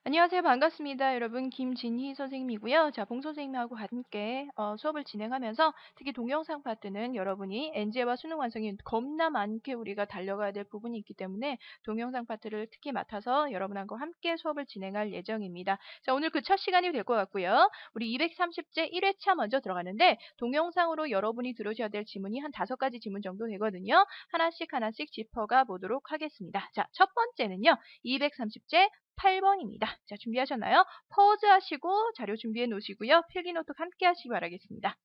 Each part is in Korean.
안녕하세요. 반갑습니다. 여러분 김진희 선생님이고요. 자, 봉 선생님하고 함께 수업을 진행하면서 특히 동영상 파트는 여러분이 엔제와 수능 완성이 겁나 많게 우리가 달려가야 될 부분이 있기 때문에 동영상 파트를 특히 맡아서 여러분하고 함께 수업을 진행할 예정입니다. 자, 오늘 그 첫 시간이 될 것 같고요. 우리 230제 1회차 먼저 들어가는데 동영상으로 여러분이 들으셔야 될 지문이 한 5가지 지문 정도 되거든요. 하나씩 하나씩 짚어가 보도록 하겠습니다. 자, 첫 번째는요. 230제 8번입니다. 자, 준비하셨나요? 퍼즈 하시고 자료 준비해 놓으시고요. 필기노트 함께 하시기 바라겠습니다.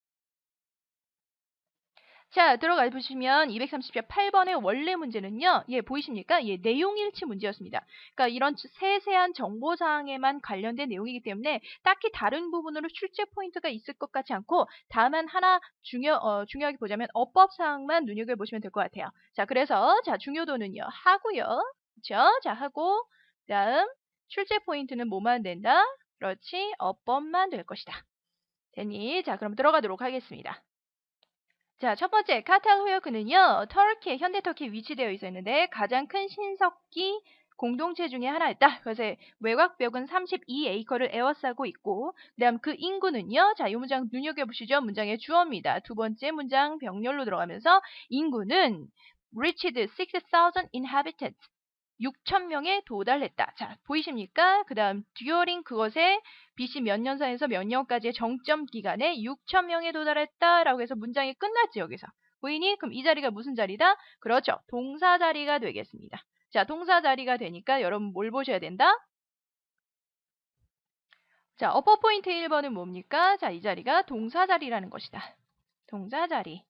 자, 들어가 보시면 230조 8번의 원래 문제는요. 예, 보이십니까? 예, 내용일치 문제였습니다. 그러니까 이런 세세한 정보사항에만 관련된 내용이기 때문에 딱히 다른 부분으로 출제 포인트가 있을 것 같지 않고 다만 하나 중요하게 보자면 어법사항만 눈여겨보시면 될 것 같아요. 자, 그래서 자, 중요도는요. 하고요. 그렇죠? 자, 하고 다음 출제 포인트는 뭐만 된다? 그렇지. 어법만 될 것이다. 됐니? 자, 그럼 들어가도록 하겠습니다. 자, 첫 번째 카탈 호여크는요. 터키, 현대 터키에 위치되어 있었는데 가장 큰 신석기 공동체 중에 하나였다. 그래서 외곽벽은 32에이커를 에워싸고 있고 그다음 그 인구는요. 자, 이 문장 눈여겨보시죠. 문장의 주어입니다. 두 번째 문장 병렬로 들어가면서 인구는 reached 6,000 inhabitants. 6,000명에 도달했다. 자, 보이십니까? 그 다음 during 그것에 BC 몇 년선에서 몇 년까지의 정점 기간에 6,000명에 도달했다라고 해서 문장이 끝났지 여기서. 보이니? 그럼 이 자리가 무슨 자리다? 그렇죠. 동사 자리가 되겠습니다. 자, 동사 자리가 되니까 여러분 뭘 보셔야 된다? 자, 어퍼 포인트 1번은 뭡니까? 자, 이 자리가 동사 자리라는 것이다. 동사 자리.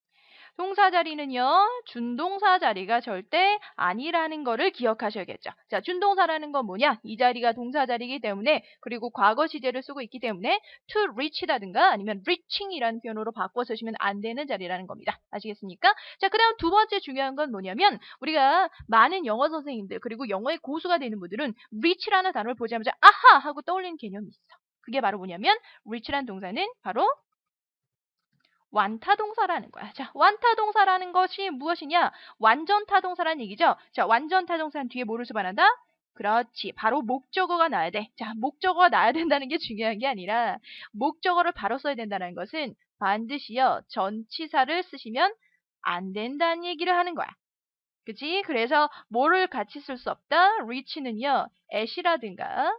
동사 자리는요, 준동사 자리가 절대 아니라는 거를 기억하셔야겠죠. 자, 준동사라는 건 뭐냐? 이 자리가 동사 자리이기 때문에, 그리고 과거 시제를 쓰고 있기 때문에 to reach라든가 아니면 reaching이라는 표현으로 바꿔 쓰시면 안 되는 자리라는 겁니다. 아시겠습니까? 자, 그 다음 두 번째 중요한 건 뭐냐면, 우리가 많은 영어 선생님들, 그리고 영어의 고수가 되는 분들은 reach라는 단어를 보자마자 아하! 하고 떠올리는 개념이 있어. 그게 바로 뭐냐면, reach라는 동사는 바로 완타동사라는 거야. 자, 완타동사라는 것이 무엇이냐? 완전타동사라는 얘기죠. 자, 완전타동사는 뒤에 뭐를 수반한다? 그렇지. 바로 목적어가 나야 돼. 자, 목적어가 나야 된다는 게 중요한 게 아니라 목적어를 바로 써야 된다는 것은 반드시요. 전치사를 쓰시면 안 된다는 얘기를 하는 거야. 그치? 그래서 뭐를 같이 쓸 수 없다? reach는요. at이라든가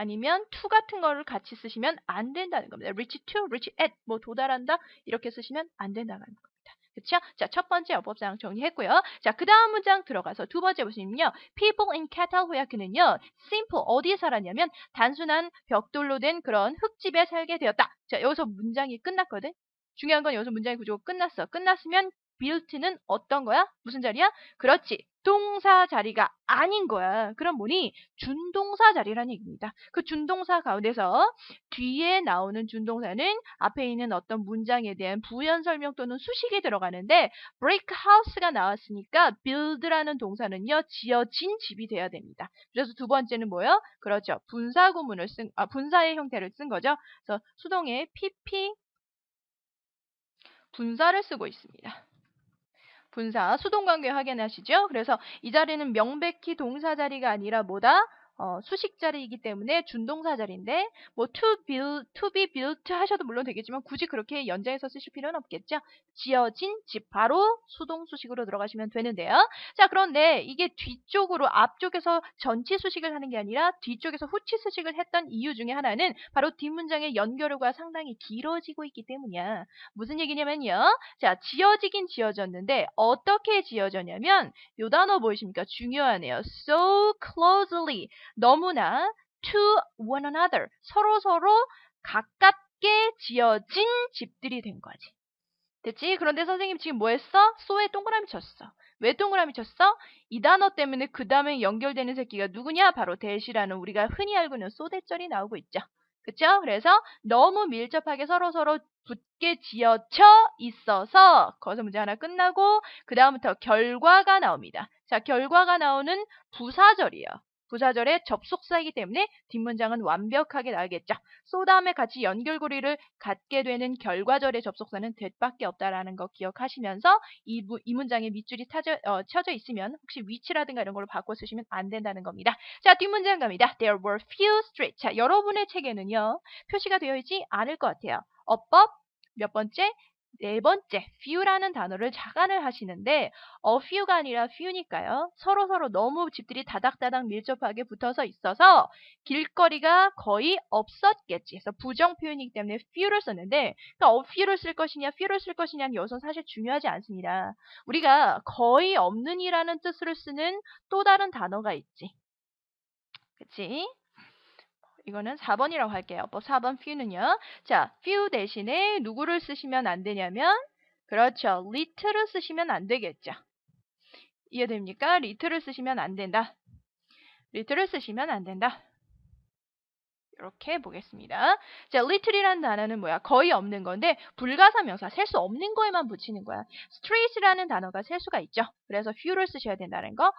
아니면 to 같은 거를 같이 쓰시면 안 된다는 겁니다. reach to, reach at, 뭐 도달한다 이렇게 쓰시면 안 된다는 겁니다. 그쵸? 자, 첫 번째 어법사항 정리했고요. 자, 그 다음 문장 들어가서 두 번째 보시면요. People in Catalhoyak는요. simple, 어디에 살았냐면 단순한 벽돌로 된 그런 흙집에 살게 되었다. 자, 여기서 문장이 끝났거든. 중요한 건 여기서 문장의 구조가 끝났어. 끝났으면 built는 어떤 거야? 무슨 자리야? 그렇지. 동사 자리가 아닌 거야. 그럼 뭐니? 준동사 자리라는 얘기입니다. 그 준동사 가운데서 뒤에 나오는 준동사는 앞에 있는 어떤 문장에 대한 부연 설명 또는 수식이 들어가는데 break house가 나왔으니까 build라는 동사는요. 지어진 집이 돼야 됩니다. 그래서 두 번째는 뭐예요? 그렇죠. 분사의 형태를 쓴 거죠. 그래서 수동의 pp 분사를 쓰고 있습니다. 분사, 수동관계 확인하시죠? 그래서 이 자리는 명백히 동사 자리가 아니라 뭐다? 수식 자리이기 때문에 준동사 자리인데 뭐 to be built 하셔도 물론 되겠지만 굳이 그렇게 연장해서 쓰실 필요는 없겠죠? 지어진 집 바로 수동 수식으로 들어가시면 되는데요. 자, 그런데 이게 뒤쪽으로 앞쪽에서 전치 수식을 하는 게 아니라 뒤쪽에서 후치 수식을 했던 이유 중에 하나는 바로 뒷문장의 연결어가 상당히 길어지고 있기 때문이야. 무슨 얘기냐면요. 자, 지어지긴 지어졌는데 어떻게 지어졌냐면 요 단어 보이십니까? 중요하네요. So closely. 너무나 to one another. 서로 가깝게 지어진 집들이 된 거지. 됐지? 그런데 선생님 지금 뭐 했어? so에 동그라미 쳤어. 왜 동그라미 쳤어? 이 단어 때문에 그 다음에 연결되는 새끼가 누구냐? 바로 대시라는 우리가 흔히 알고 있는 소대절이 나오고 있죠. 그쵸? 그래서 너무 밀접하게 서로 붙게 지어져 있어서 거기서 문제 하나 끝나고 그 다음부터 결과가 나옵니다. 자, 결과가 나오는 부사절이에요. 부사절의 접속사이기 때문에 뒷문장은 완벽하게 나오겠죠. 소 다음에 같이 연결고리를 갖게 되는 결과절의 접속사는 that밖에 없다라는 거 기억하시면서 이 문장에 밑줄이 쳐져 있으면 혹시 위치라든가 이런 걸로 바꿔 쓰시면 안 된다는 겁니다. 자, 뒷문장 갑니다. There were few streets. 자, 여러분의 책에는요. 표시가 되어 있지 않을 것 같아요. 어법 몇 번째? 네 번째, few라는 단어를 자간을 하시는데 a few가 아니라 few니까요. 서로 너무 집들이 다닥다닥 밀접하게 붙어서 있어서 길거리가 거의 없었겠지. 그래서 부정 표현이기 때문에 few를 썼는데 그러니까 a few를 쓸 것이냐, few를 쓸 것이냐는 여기서 사실 중요하지 않습니다. 우리가 거의 없는이라는 뜻으로 쓰는 또 다른 단어가 있지. 그치? 이거는 4번이라고 할게요. 4번 few는요. 자, few 대신에 누구를 쓰시면 안 되냐면 그렇죠. little을 쓰시면 안 되겠죠. 이해됩니까? little을 쓰시면 안 된다. little을 쓰시면 안 된다. 이렇게 보겠습니다. 자, little이라는 단어는 뭐야? 거의 없는 건데 불가사명사, 셀 수 없는 거에만 붙이는 거야. street이라는 단어가 셀 수가 있죠. 그래서 few를 쓰셔야 된다는 거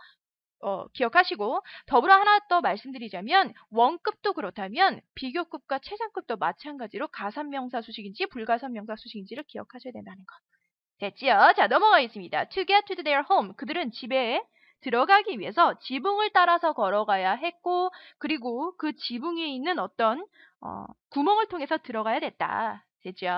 기억하시고 더불어 하나 더 말씀드리자면 원급도 그렇다면 비교급과 최상급도 마찬가지로 가산명사 수식인지 불가산명사 수식인지를 기억하셔야 된다는 거. 됐지요? 자, 넘어가겠습니다. To get to their home. 그들은 집에 들어가기 위해서 지붕을 따라서 걸어가야 했고 그리고 그 지붕 위에 있는 어떤 구멍을 통해서 들어가야 됐다. 됐죠?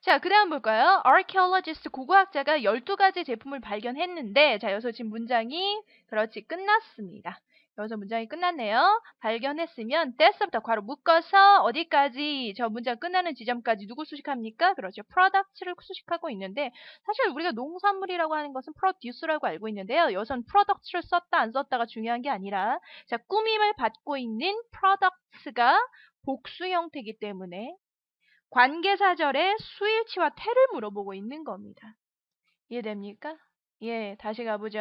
자, 그 다음 볼까요? Archaeologist, 고고학자가 12가지 제품을 발견했는데, 자, 여기서 지금 문장이, 그렇지, 끝났습니다. 여기서 문장이 끝났네요. 발견했으면, 때서부터 괄호 묶어서 어디까지, 저 문장 끝나는 지점까지 누구 수식합니까? 그렇죠. product를 수식하고 있는데, 사실 우리가 농산물이라고 하는 것은 produce라고 알고 있는데요. 여기서는 product를 썼다, 안 썼다가 중요한 게 아니라, 자, 꾸밈을 받고 있는 products가 복수 형태이기 때문에, 관계사절에 수일치와 태를 물어보고 있는 겁니다. 이해됩니까? 예, 다시 가보죠.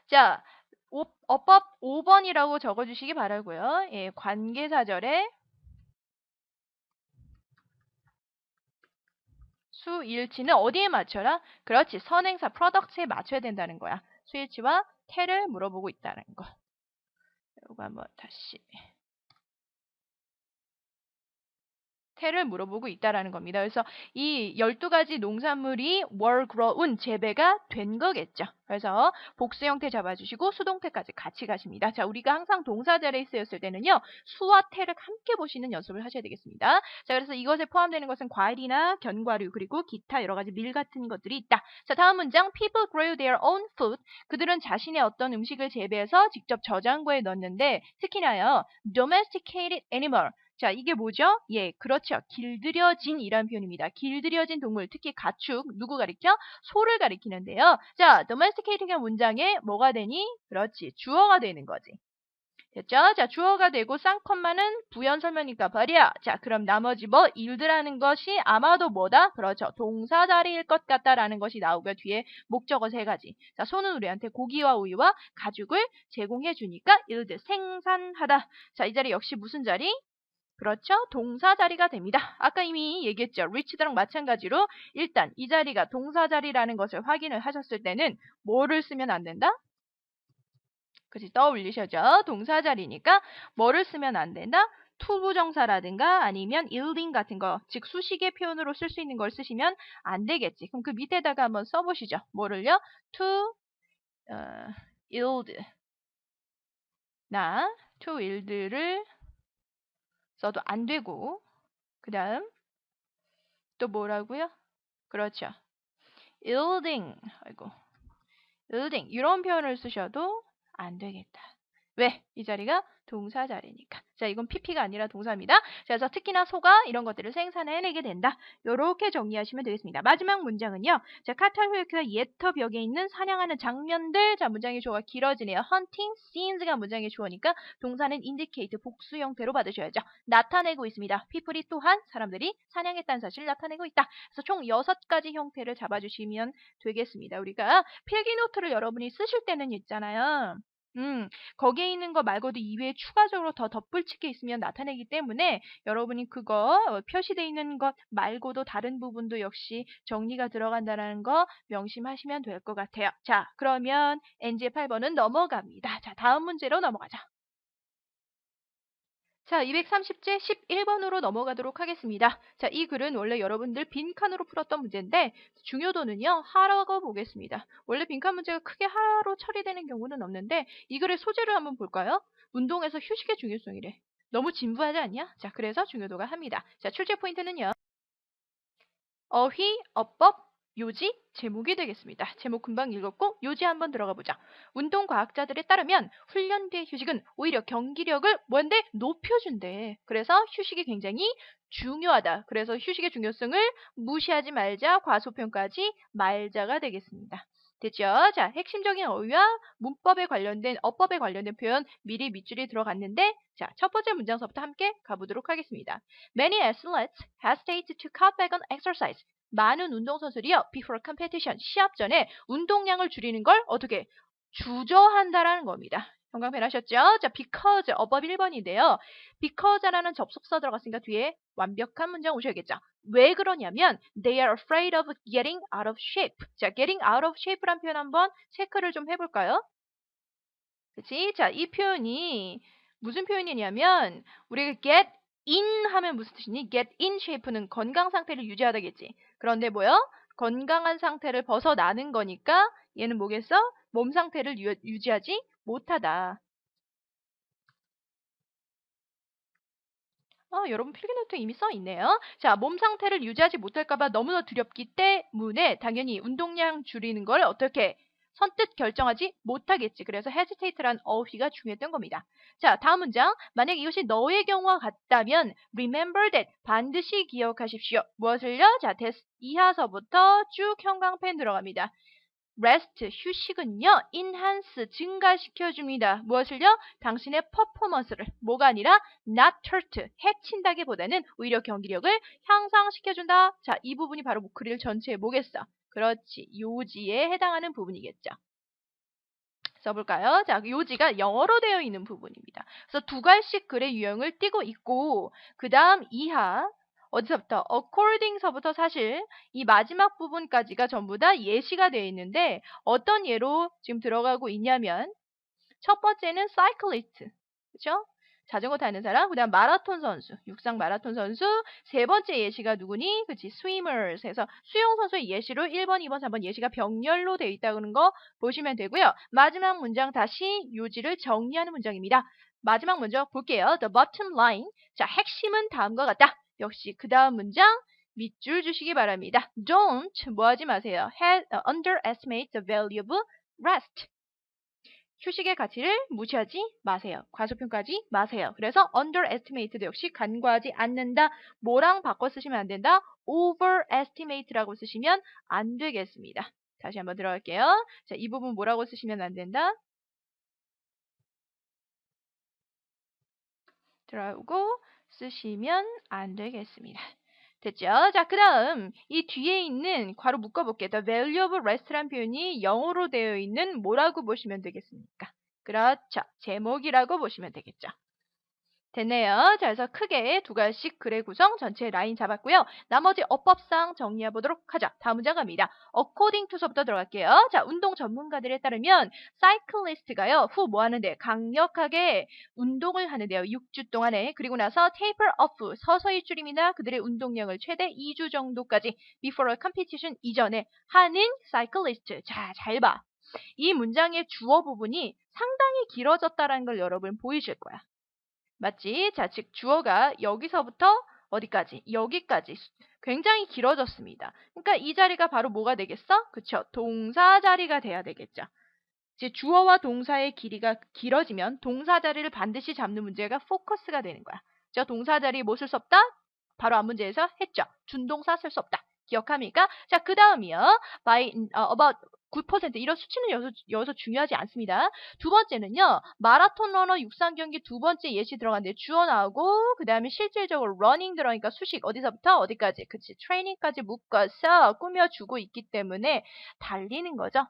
자, 어법 5번이라고 적어주시기 바라고요. 예, 관계사절에 수일치는 어디에 맞춰라? 그렇지, 선행사 product에 맞춰야 된다는 거야. 수일치와 태를 물어보고 있다는 거. 이거 한번 다시. 태를 물어보고 있다라는 겁니다. 그래서 이 12가지 농산물이 were grown, 재배가 된 거겠죠. 그래서 복수 형태 잡아주시고 수동태까지 같이 가십니다. 자, 우리가 항상 동사 자리에 쓰였을 때는요. 수와 태를 함께 보시는 연습을 하셔야 되겠습니다. 자, 그래서 이것에 포함되는 것은 과일이나 견과류 그리고 기타 여러 가지 밀 같은 것들이 있다. 자, 다음 문장 people grew their own food. 그들은 자신의 어떤 음식을 재배해서 직접 저장고에 넣었는데 특히나요. domesticated animal. 자, 이게 뭐죠? 예, 그렇죠. 길들여진 이란 표현입니다. 길들여진 동물, 특히 가축, 누구 가리켜? 소를 가리키는데요. 자, domesticated가 문장에 뭐가 되니? 그렇지, 주어가 되는 거지. 됐죠? 자, 주어가 되고 쌍콤마는 부연 설명이니까 버려. 자, 그럼 나머지 뭐 일들하는 것이 아마도 뭐다? 그렇죠. 동사 자리일 것 같다라는 것이 나오고 뒤에 목적어 3가지. 자, 소는 우리한테 고기와 우유와 가죽을 제공해 주니까 일들 생산하다. 자, 이 자리 역시 무슨 자리? 그렇죠? 동사 자리가 됩니다. 아까 이미 얘기했죠. rich랑 마찬가지로 일단 이 자리가 동사 자리라는 것을 확인을 하셨을 때는 뭐를 쓰면 안 된다? 그치, 떠올리셔죠? 동사 자리니까 뭐를 쓰면 안 된다? to 부정사라든가 아니면 yielding 같은 거, 즉 수식의 표현으로 쓸 수 있는 걸 쓰시면 안 되겠지. 그럼 그 밑에다가 한번 써보시죠. 뭐를요? to yield. to yield를 써도 안 되고 그 다음 또 뭐라고요? 그렇죠. yielding, yielding 이런 표현을 쓰셔도 안 되겠다. 왜? 이 자리가 동사 자리니까. 자, 이건 PP가 아니라 동사입니다. 그래서 특히나 소가 이런 것들을 생산해내게 된다. 요렇게 정리하시면 되겠습니다. 마지막 문장은요. 자, 카탈로이크가 예터 벽에 있는 사냥하는 장면들. 자, 문장의 주어가 길어지네요. hunting scenes가 문장의 주어니까 동사는 indicate 복수 형태로 받으셔야죠. 나타내고 있습니다. people이 또한 사람들이 사냥했다는 사실을 나타내고 있다. 그래서 총 6가지 형태를 잡아주시면 되겠습니다. 우리가 필기노트를 여러분이 쓰실 때는 있잖아요. 거기에 있는 거 말고도 이외에 추가적으로 더 덧붙일 게 있으면 나타내기 때문에 여러분이 그거 표시되어 있는 것 말고도 다른 부분도 역시 정리가 들어간다는 거 명심하시면 될 것 같아요. 자, 그러면 NG의 8번은 넘어갑니다. 자, 다음 문제로 넘어가자. 자, 230제 11번으로 넘어가도록 하겠습니다. 자, 이 글은 원래 여러분들 빈칸으로 풀었던 문제인데 중요도는요, 하라고 보겠습니다. 원래 빈칸 문제가 크게 하로 처리되는 경우는 없는데 이 글의 소재를 한번 볼까요? 운동에서 휴식의 중요성이래. 너무 진부하지 않냐? 자, 그래서 중요도가 합니다. 자, 출제 포인트는요. 어휘, 어법, 요지, 제목이 되겠습니다. 제목 금방 읽었고 요지 한번 들어가 보자. 운동과학자들에 따르면 훈련 뒤의 휴식은 오히려 경기력을 뭔데 높여준대. 그래서 휴식이 굉장히 중요하다. 그래서 휴식의 중요성을 무시하지 말자, 과소평가하지 말자가 되겠습니다. 됐죠? 자, 핵심적인 어휘와 문법에 관련된 어법에 관련된 표현 미리 밑줄이 들어갔는데 자, 첫 번째 문장서부터 함께 가보도록 하겠습니다. Many athletes hesitate to cut back on exercise. 많은 운동선수들이요, before competition, 시합 전에 운동량을 줄이는 걸 어떻게 주저한다라는 겁니다. 형광펜 하셨죠? 자, because, 어법 1번인데요. because라는 접속사 들어갔으니까 뒤에 완벽한 문장 오셔야겠죠. 왜 그러냐면 they are afraid of getting out of shape. 자, getting out of shape란 표현 한번 체크를 좀 해볼까요? 그치? 자, 이 표현이 무슨 표현이냐면 우리가 get in 하면 무슨 뜻이니? get in shape는 건강 상태를 유지하다겠지. 그런데 뭐요? 건강한 상태를 벗어나는 거니까 얘는 뭐겠어? 몸 상태를 유지하지 못하다. 여러분 필기노트 이미 써 있네요. 자, 몸 상태를 유지하지 못할까봐 너무나 두렵기 때문에 당연히 운동량 줄이는 걸 어떻게 선뜻 결정하지 못하겠지. 그래서 hesitate란 어휘가 중요했던 겁니다. 자, 다음 문장. 만약 이것이 너의 경우와 같다면 remember that 반드시 기억하십시오. 무엇을요? 자, 이하서부터 쭉 형광펜 들어갑니다. rest, 휴식은요, enhance, 증가시켜줍니다. 무엇을요? 당신의 퍼포먼스를, 뭐가 아니라 not hurt, 해친다기보다는 오히려 경기력을 향상시켜준다. 자, 이 부분이 바로 글 전체의 뭐겠어? 그렇지, 요지에 해당하는 부분이겠죠. 써볼까요? 자, 요지가 영어로 되어 있는 부분입니다. 그래서 두 갈씩 글의 유형을 띠고 있고, 그 다음 이하, 어디서부터? according서부터 사실 이 마지막 부분까지가 전부 다 예시가 되어 있는데 어떤 예로 지금 들어가고 있냐면 첫 번째는 cyclist, 그렇죠? 자전거 타는 사람, 그 다음 마라톤 선수, 육상 마라톤 선수, 세 번째 예시가 누구니? 그치, swimmers 해서 수영 선수의 예시로 1번, 2번, 3번 예시가 병렬로 되어 있다는 거 보시면 되고요. 마지막 문장 다시 요지를 정리하는 문장입니다. 마지막 먼저 볼게요. The bottom line. 자, 핵심은 다음과 같다. 역시 그 다음 문장 밑줄 주시기 바랍니다. Don't 뭐 하지 마세요. Underestimate the value of rest. 휴식의 가치를 무시하지 마세요. 과소평가하지 마세요. 그래서 underestimate도 역시 간과하지 않는다. 뭐랑 바꿔 쓰시면 안 된다? overestimate라고 쓰시면 안 되겠습니다. 다시 한번 들어갈게요. 자, 이 부분 뭐라고 쓰시면 안 된다? 들어오고 쓰시면 안 되겠습니다. 됐죠? 자, 그 다음 이 뒤에 있는 괄호 묶어볼게요. The value of rest란 표현이 영어로 되어 있는 뭐라고 보시면 되겠습니까? 그렇죠. 제목이라고 보시면 되겠죠. 됐네요. 자, 그래서 크게 두 가지씩 글의 구성 전체 라인 잡았고요. 나머지 어법상 정리해 보도록 하자. 다음 문장 갑니다. according to서부터 들어갈게요. 자, 운동 전문가들에 따르면 cyclist가요. 후 뭐 하는데? 강력하게 운동을 하는데요. 6주 동안에. 그리고 나서 taper off 서서히 줄입니다. 그들의 운동량을 최대 2주 정도까지 before a competition 이전에 하는 cyclist. 자, 잘 봐. 이 문장의 주어 부분이 상당히 길어졌다는 걸 여러분 보이실 거야. 맞지? 자, 즉 주어가 여기서부터 어디까지? 여기까지 굉장히 길어졌습니다. 그러니까 이 자리가 바로 뭐가 되겠어? 그쵸? 동사 자리가 돼야 되겠죠. 즉 주어와 동사의 길이가 길어지면 동사 자리를 반드시 잡는 문제가 포커스가 되는 거야. 저 동사 자리 뭐 쓸 수 없다? 바로 앞 문제에서 했죠. 준동사 쓸 수 없다. 기억합니까? 자, 그 다음이요. by about 9% 이런 수치는 여기서 중요하지 않습니다. 두 번째는요. 마라톤 러너 육상 경기 두 번째 예시 들어갔는데 주어 나오고 그 다음에 실질적으로 러닝 들어가니까 수식 어디서부터 어디까지? 그치 트레이닝까지 묶어서 꾸며주고 있기 때문에 달리는 거죠.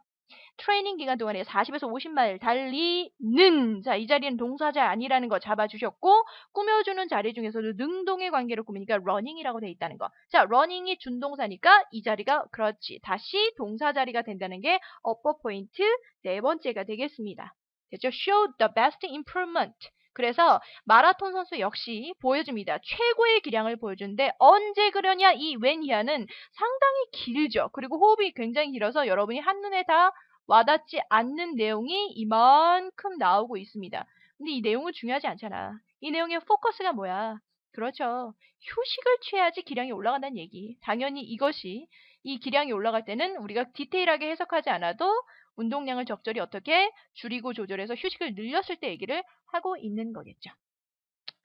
트레이닝 기간 동안에 40에서 50마일 달리는, 자, 이 자리는 동사자 아니라는 거 잡아주셨고, 꾸며주는 자리 중에서도 능동의 관계로 꾸미니까 running이라고 돼 있다는 거. 자, running이 준동사니까 이 자리가 그렇지 다시 동사 자리가 된다는 게 upper 포인트 네 번째가 되겠습니다. 됐죠? Show the best improvement. 그래서 마라톤 선수 역시 보여줍니다. 최고의 기량을 보여주는데 언제 그러냐? 이 when here는 상당히 길죠. 그리고 호흡이 굉장히 길어서 여러분이 한눈에 다 와닿지 않는 내용이 이만큼 나오고 있습니다. 근데 이 내용은 중요하지 않잖아. 이 내용의 포커스가 뭐야? 그렇죠. 휴식을 취해야지 기량이 올라간다는 얘기. 당연히 이것이 이 기량이 올라갈 때는 우리가 디테일하게 해석하지 않아도 운동량을 적절히 어떻게 줄이고 조절해서 휴식을 늘렸을 때 얘기를 하고 있는 거겠죠.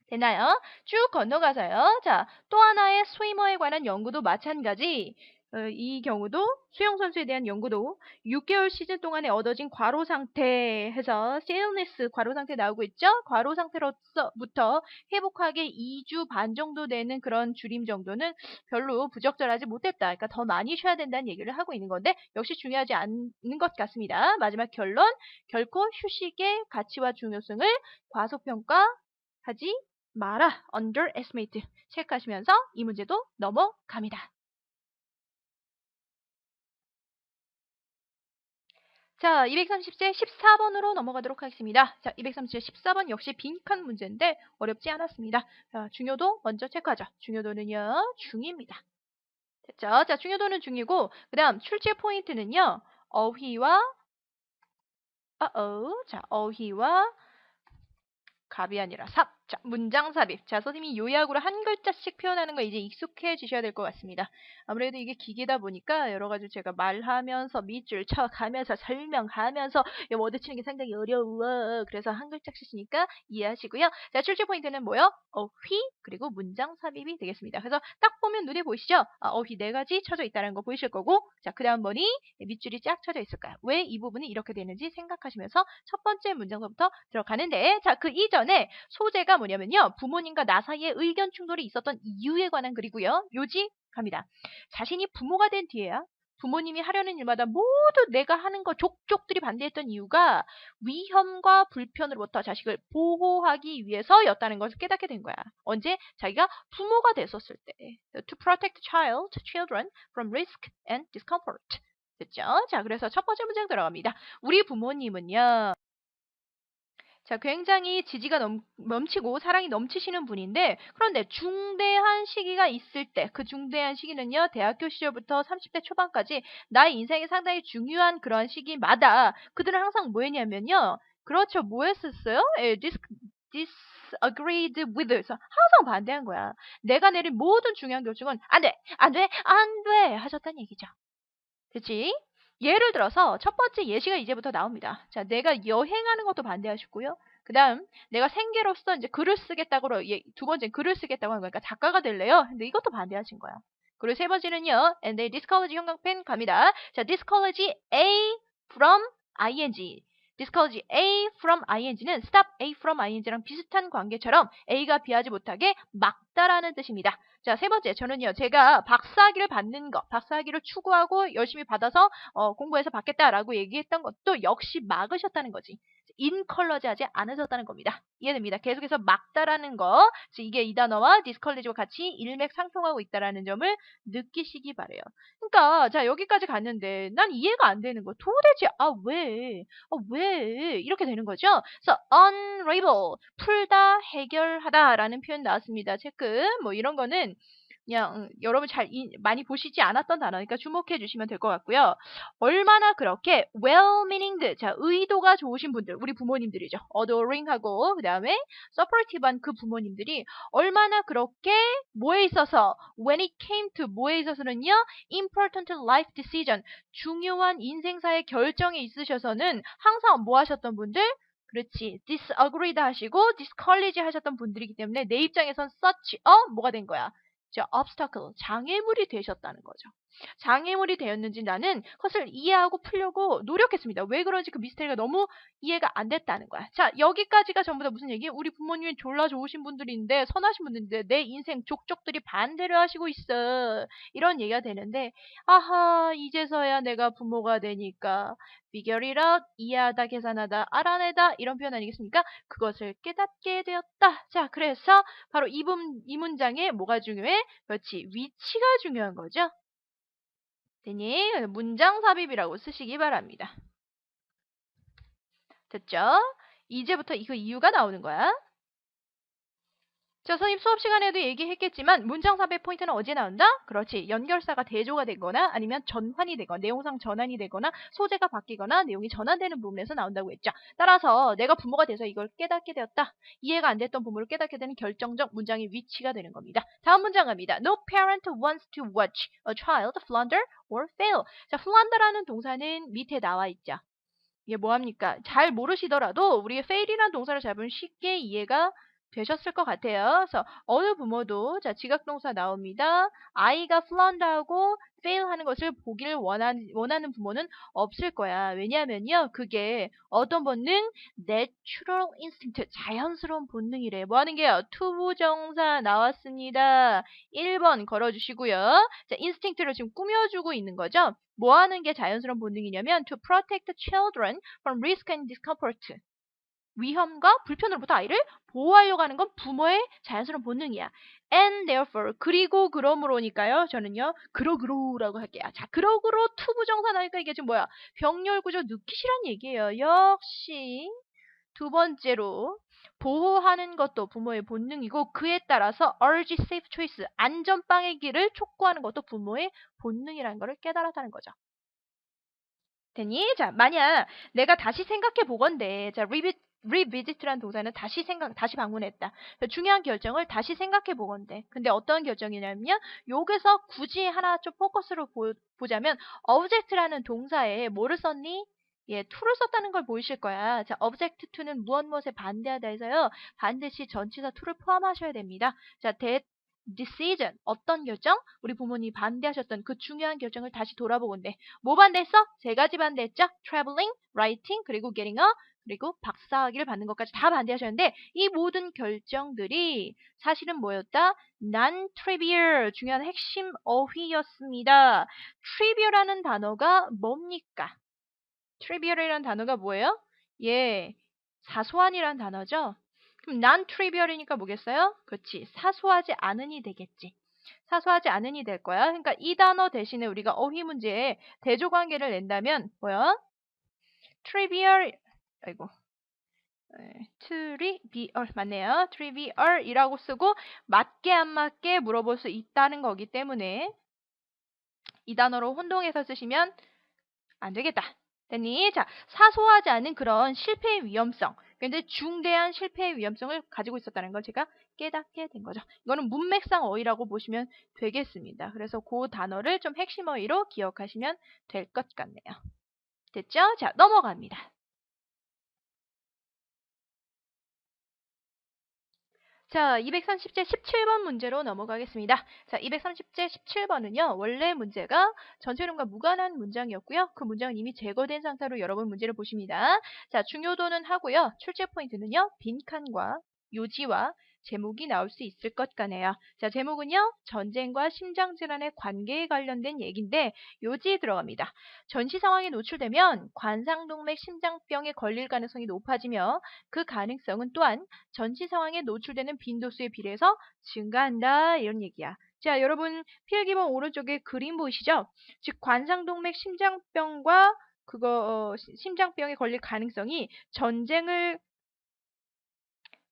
되나요? 쭉 건너가서요. 자, 또 하나의 스위머에 관한 연구도 마찬가지. 이 경우도 수영 선수에 대한 연구도 6개월 시즌 동안에 얻어진 과로 상태에서 illness 과로 상태 나오고 있죠? 과로 상태로부터 회복하기 2주 반 정도 되는 그런 줄임 정도는 별로 부적절하지 못했다. 그러니까 더 많이 쉬어야 된다는 얘기를 하고 있는 건데 역시 중요하지 않은 것 같습니다. 마지막 결론, 결코 휴식의 가치와 중요성을 과소평가하지 마라. underestimate 체크하시면서 이 문제도 넘어갑니다. 자, 230제 14번으로 넘어가도록 하겠습니다. 자, 230제 14번 역시 빈칸 문제인데 어렵지 않았습니다. 자, 중요도 먼저 체크하죠. 중요도는요, 중입니다. 됐죠? 자, 중요도는 중이고, 그 다음 출제 포인트는요, 어휘와, 자, 어휘와 갑이 아니라 삽. 자, 문장 삽입. 자, 선생님이 요약으로 한 글자씩 표현하는 거 이제 익숙해지셔야 될 것 같습니다. 아무래도 이게 기계다 보니까 여러 가지 제가 말하면서 밑줄 쳐가면서 설명하면서 워드 치는 게 상당히 어려워. 그래서 한 글자씩 쓰니까 이해하시고요. 자, 출제 포인트는 뭐요? 어휘 그리고 문장 삽입이 되겠습니다. 그래서 딱 보면 눈에 보이시죠? 어휘 네 가지 쳐져 있다는 거 보이실 거고, 자, 그 다음 번이 밑줄이 쫙 쳐져 있을까요? 왜 이 부분이 이렇게 되는지 생각하시면서 첫 번째 문장서부터 들어가는데, 자, 그 이전에 소재가 뭐냐면요. 부모님과 나 사이에 의견 충돌이 있었던 이유에 관한 글이고요. 요지 갑니다. 자신이 부모가 된 뒤에야 부모님이 하려는 일마다 모두 내가 하는 거 족족들이 반대했던 이유가 위험과 불편으로부터 자식을 보호하기 위해서였다는 것을 깨닫게 된 거야. 언제? 자기가 부모가 됐었을 때. To protect children from risk and discomfort. 됐죠? 자, 그래서 첫 번째 문장 들어갑니다. 우리 부모님은요. 자, 굉장히 지지가 넘치고 사랑이 넘치시는 분인데, 그런데 중대한 시기가 있을 때, 그 중대한 시기는요, 대학교 시절부터 30대 초반까지 나의 인생에 상당히 중요한 그런 시기마다 그들은 항상 뭐 했냐면요. 그렇죠. 뭐 했었어요? disagreed with. 그래서 항상 반대한 거야. 내가 내린 모든 중요한 결정은 안 돼, 안 돼, 안 돼 하셨다는 얘기죠. 그치? 예를 들어서 첫 번째 예시가 이제부터 나옵니다. 자, 내가 여행하는 것도 반대하셨고요. 그 다음 내가 생계로서 이제 글을 쓰겠다고 두 번째 글을 쓰겠다고 하는 거니까 작가가 될래요. 근데 이것도 반대하신 거야. 그리고 세 번째는요. And they discourage 형광펜 갑니다. 자, discourage A from ing. discourage A from ing는 stop A from ing랑 비슷한 관계처럼 A가 비하지 못하게 막다라는 뜻입니다. 자, 세 번째, 저는요, 제가 박사학위를 받는 거, 박사학위를 추구하고 열심히 받아서 공부해서 받겠다라고 얘기했던 것도 역시 막으셨다는 거지. 인컬러지 하지 않으셨다는 겁니다. 이해됩니다. 계속해서 막다라는 거, 이게 이 단어와 디스컬리지와 같이 일맥상통하고 있다라는 점을 느끼시기 바래요. 그러니까 자, 여기까지 갔는데 난 이해가 안 되는 거. 도대체 왜 이렇게 되는 거죠? 그래서 unravel 풀다, 해결하다라는 표현 나왔습니다. 체크. 뭐 이런 거는 그냥 여러분 많이 보시지 않았던 단어니까 주목해 주시면 될 것 같고요. 얼마나 그렇게 well-meaning, 자, 의도가 좋으신 분들, 우리 부모님들이죠. adoring하고 그 다음에 supportive한 그 부모님들이 얼마나 그렇게 뭐에 있어서 when it came to 뭐에 있어서는요, important life decision, 중요한 인생사의 결정에 있으셔서는 항상 뭐 하셨던 분들? 그렇지. disagreed 하시고 discourage 하셨던 분들이기 때문에 내 입장에선 such 뭐가 된 거야? obstacle, 장애물이 되셨다는 거죠. 장애물이 되었는지 나는 그것을 이해하고 풀려고 노력했습니다. 왜 그런지 그 미스터리가 너무 이해가 안 됐다는 거야. 자, 여기까지가 전부 다 무슨 얘기예요? 우리 부모님이 졸라 좋으신 분들인데, 선하신 분들인데 내 인생 족족들이 반대를 하시고 있어. 이런 얘기가 되는데, 아하, 이제서야 내가 부모가 되니까 figure it out, 이해하다, 계산하다, 알아내다 이런 표현 아니겠습니까? 그것을 깨닫게 되었다. 자, 그래서 바로 이 문장에 뭐가 중요해? 그렇지, 위치가 중요한 거죠. 되니 문장 삽입이라고 쓰시기 바랍니다. 됐죠? 이제부터 그 이유가 나오는 거야. 자, 선생님 수업 시간에도 얘기했겠지만 문장 삽입 포인트는 어디에 나온다? 그렇지. 연결사가 대조가 되거나 아니면 전환이 되거나 내용상 전환이 되거나 소재가 바뀌거나 내용이 전환되는 부분에서 나온다고 했죠. 따라서 내가 부모가 돼서 이걸 깨닫게 되었다. 이해가 안 됐던 부모를 깨닫게 되는 결정적 문장의 위치가 되는 겁니다. 다음 문장 갑니다. No parent wants to watch a child flounder or fail. 자, flounder라는 동사는 밑에 나와 있죠. 이게 뭐합니까? 잘 모르시더라도 우리 fail이라는 동사를 잡으면 쉽게 이해가 되셨을 것 같아요. 그래서 어느 부모도 자 지각동사 나옵니다. 아이가 flounder하고 fail하는 것을 보길 원하는 부모는 없을 거야. 왜냐하면요. 그게 어떤 본능? natural instinct, 자연스러운 본능이래. 뭐 하는 게요? 투부정사 나왔습니다. 1번 걸어주시고요. 자, instinct를 지금 꾸며주고 있는 거죠. 뭐 하는 게 자연스러운 본능이냐면 to protect children from risk and discomfort. 위험과 불편으로부터 아이를 보호하려고 하는 건 부모의 자연스러운 본능이야. And therefore, 그리고 그러므로니까요. 저는요. 그러그로라고 할게요. 자, 그러그로 투부정사 나니까 이게 지금 뭐야? 병렬구조 느끼시란 얘기예요. 역시 두 번째로 보호하는 것도 부모의 본능이고 그에 따라서 urge safe choice, 안전빵의 길을 촉구하는 것도 부모의 본능이라는 것을 깨달았다는 거죠. 되니? 자, 만약 내가 다시 생각해 보건대. 자, revisit라는 동사는 다시 방문했다. 중요한 결정을 다시 생각해 보건대. 근데 어떤 결정이냐면요. 여기서 굳이 하나 좀 포커스로 보자면 object라는 동사에 뭐를 썼니? 예, to를 썼다는 걸 보이실 거야. 자, object to는 무엇에 반대하다 해서요. 반드시 전치사 to를 포함하셔야 됩니다. 자, that decision, 어떤 결정? 우리 부모님이 반대하셨던 그 중요한 결정을 다시 돌아보건대. 뭐 반대했어? 세 가지 반대했죠? traveling, writing, 그리고 getting a, 그리고 박사학위를 받는 것까지 다 반대하셨는데 이 모든 결정들이 사실은 뭐였다? non-trivial, 중요한 핵심 어휘였습니다. trivial이라는 단어가 뭡니까? trivial이라는 단어가 뭐예요? 예, 사소한이라는 단어죠. 그럼 non-trivial이니까 뭐겠어요? 그렇지, 사소하지 않은이 되겠지. 사소하지 않은이 될 거야. 그러니까 이 단어 대신에 우리가 어휘 문제에 대조관계를 낸다면 뭐야? trivial, 아이고, trivial 맞네요. trivial이라고 쓰고 맞게 안 맞게 물어볼 수 있다는 거기 때문에 이 단어로 혼동해서 쓰시면 안 되겠다. 됐니? 자, 사소하지 않은 그런 실패의 위험성, 근데 중대한 실패의 위험성을 가지고 있었다는 걸 제가 깨닫게 된 거죠. 이거는 문맥상 어휘라고 보시면 되겠습니다. 그래서 그 단어를 좀 핵심 어휘로 기억하시면 될 것 같네요. 됐죠? 자, 넘어갑니다. 자, 230제 17번 문제로 넘어가겠습니다. 자, 230제 17번은요. 원래 문제가 전체 흐름과 무관한 문장이었고요. 그 문장은 이미 제거된 상태로 여러분 문제를 보십니다. 자, 중요도는 하고요. 출제 포인트는요. 빈칸과 요지와 제목이 나올 수 있을 것 같네요. 자, 제목은요. 전쟁과 심장질환의 관계에 관련된 얘기인데 요지에 들어갑니다. 전시 상황에 노출되면 관상동맥 심장병에 걸릴 가능성이 높아지며 그 가능성은 또한 전시 상황에 노출되는 빈도수에 비례해서 증가한다. 이런 얘기야. 자, 여러분 필기본 오른쪽에 그림 보이시죠? 즉 관상동맥 심장병과 심장병에 걸릴 가능성이 전쟁을